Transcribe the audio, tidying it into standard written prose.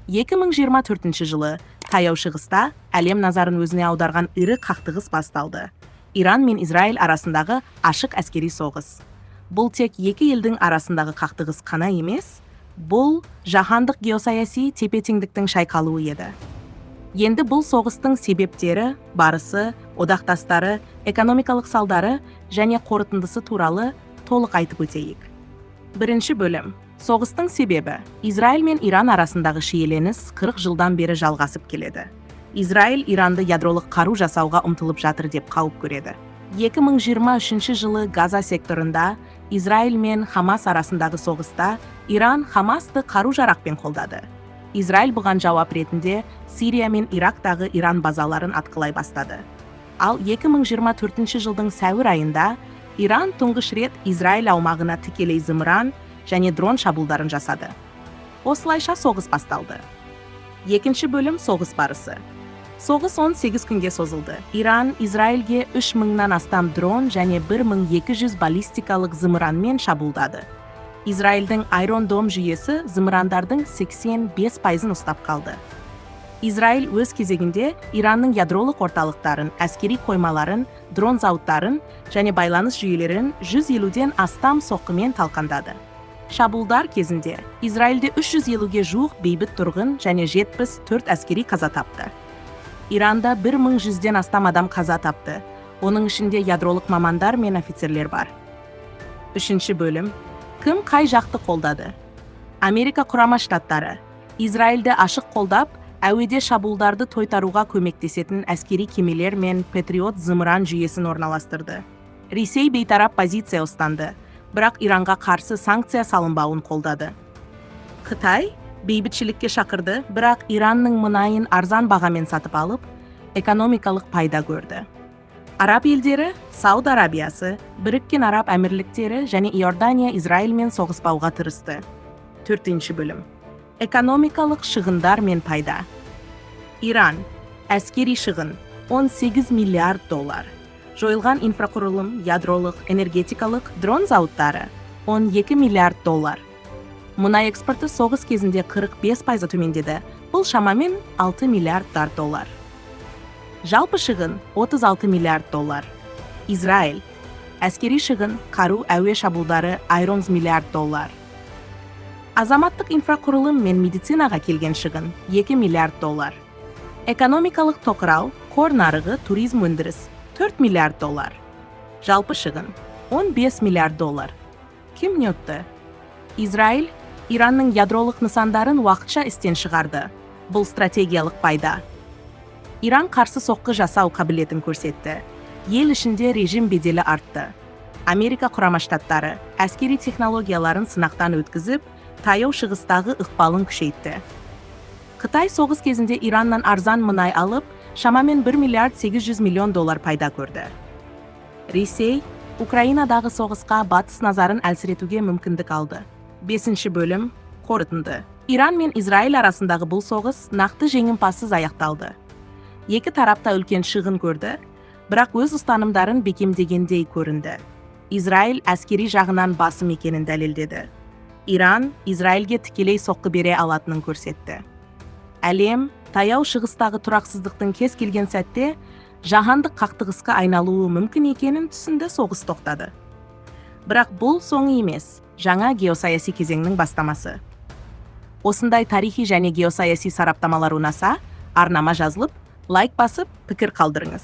2024 жылы таяу шығыста әлем назарын өзіне аударған ірі қақтығыс басталды. Иран мен Израиль арасындағы ашық әскери соғыс. Бұл тек екі елдің арасындағы қақтығыс қана емес, бұл жаһандық геосаяси тепе-теңдіктің шайқалуы еді. Енді бұл соғыстың себептері, барысы, одақтастары, экономикалық салдары және қорытындысы туралы толық айтып өтейік. Бірінші бөлім. Соғыстың себебі. Израиль мен Иран арасындағы шиеленіс 40 жылдан бері жалғасып келеді. Израиль Иранды ядролық қару жасауға ұмтылып жатыр деп қауіп көреді. 2023 жылы Газа секторында Израиль мен Хамас арасындағы соғыста Иран Хамасты қару-жарақпен қолдады. Израиль бұған жауап ретінде Сирия мен Ирактағы Иран базаларын атқылай бастады. Ал 2024 жылдың сәуір айында Иран тұңғыш рет Израиль аумағына тікелей зымыран және дрон шабуылдарын жасады. Осылайша соғыс басталды. Екінші бөлім соғыс барысы. Соғыс 18 күнге созылды. Иран Израильге 3000-нан астам дрон және 1200 баллистикалық зымыранмен шабуылдады. Израильдің Iron Dome жүйесі зымырандардың 85%-ын ұстап қалды. Израиль өз кезегінде Иранның ядролық орталықтарын, әскери қоймаларын, дрон зауыттарын және байланыс жүйелерін 150-ден астам соққымен талқандады. Шабуылдар кезінде Израильде 350-ге жуық бейбіт тұрғын және 74 әскери қаза тапты. Иранда 1100-ден астам адам қаза тапты. Оның ішінде ядролық мамандар мен офицерлер бар. Үшінші бөлім. Кім қай жақты қолдады? Америка Құрама Штаттары Израильді ашық қолдап, әуеде шабуылдарды тойтаруға көмектесетін әскери кемелер мен Patriot зымыран жүйесін орналастырды. Ресей бейтарап позиция ұстанды, бірақ Иранға қарсы санкция салынбауын қолдады. Қытай бейбітшілікке шақырды, бірақ Иранның мұнайын арзан бағамен сатып алып, экономикалық пайда көрді. Араб елдері, Сауд Арабиясы, Біріккен Араб Әмірліктері және Иордания Израильмен соғыспауға тырысты. Төртінші бөлім. Экономикалық шығындар мен пайда. Иран. Әскери шығын 18 миллиард доллар. Жойылған инфрақұрылым, ядролық, энергетикалық, дрон зауыттары 12 миллиард доллар. Мұнай экспорты соғыс кезінде 45% төмендеді. Бұл шамамен 6 миллиард доллар. Жалпы шығын 36 миллиард доллар. Израиль. Әскери шығын, қару, әуе шабуылдары Iron миллиард доллар. Азаматтық инфрақұрылым мен медицинаға келген шығын 2 миллиард доллар. Экономикалық тоқырау, қор нарығы, туризм өндіріс 4 миллиард доллар. Жалпы шығын 15 миллиард доллар. Кім не ұтты? Израиль Иранның ядролық нысандарын уақытша істен шығарды. Бұл стратегиялық пайда. Иран қарсы соққы жасау қабілетін көрсетті. Ел ішінде режим беделі артты. Америка Құрама Штаттары әскери технологияларын сынақтан өткізіп, таяу шығыстағы ықпалын күшейтті. Қытай соғыс кезінде Ираннан арзан мұнай алып, шамамен 1 миллиард 800 миллион доллар пайда көрді. Ресей Украинадағы соғысқа батыс назарын әлсіретуге мүмкіндік алды. Бесінші бөлім қорытынды. Иран мен Израиль арасындағы бұл соғыс нақты жеңімпазсыз аяқталды. Екі тарапта үлкен шығын көрді, бірақ өз ұстанымдарын бекемдегендей көрінді. Израиль әскери жағынан басым екенін дәлелдеді. Иран Израильге тікелей соққы бере алатынын көрсетті. Әлем таяу шығыстағы тұрақсыздықтың кез келген сәтте жаһандық қақтығысқа айналуы мүмкін екенін түсінді, соғыс тоқтады. Бірақ бұл соңы емес, жаңа геосаяси кезеңнің бастамасы. Осындай тарихи және геосаяси сараптамалар ұнаса, арнама жазылып, лайк басып, пікір қалдырыңыз.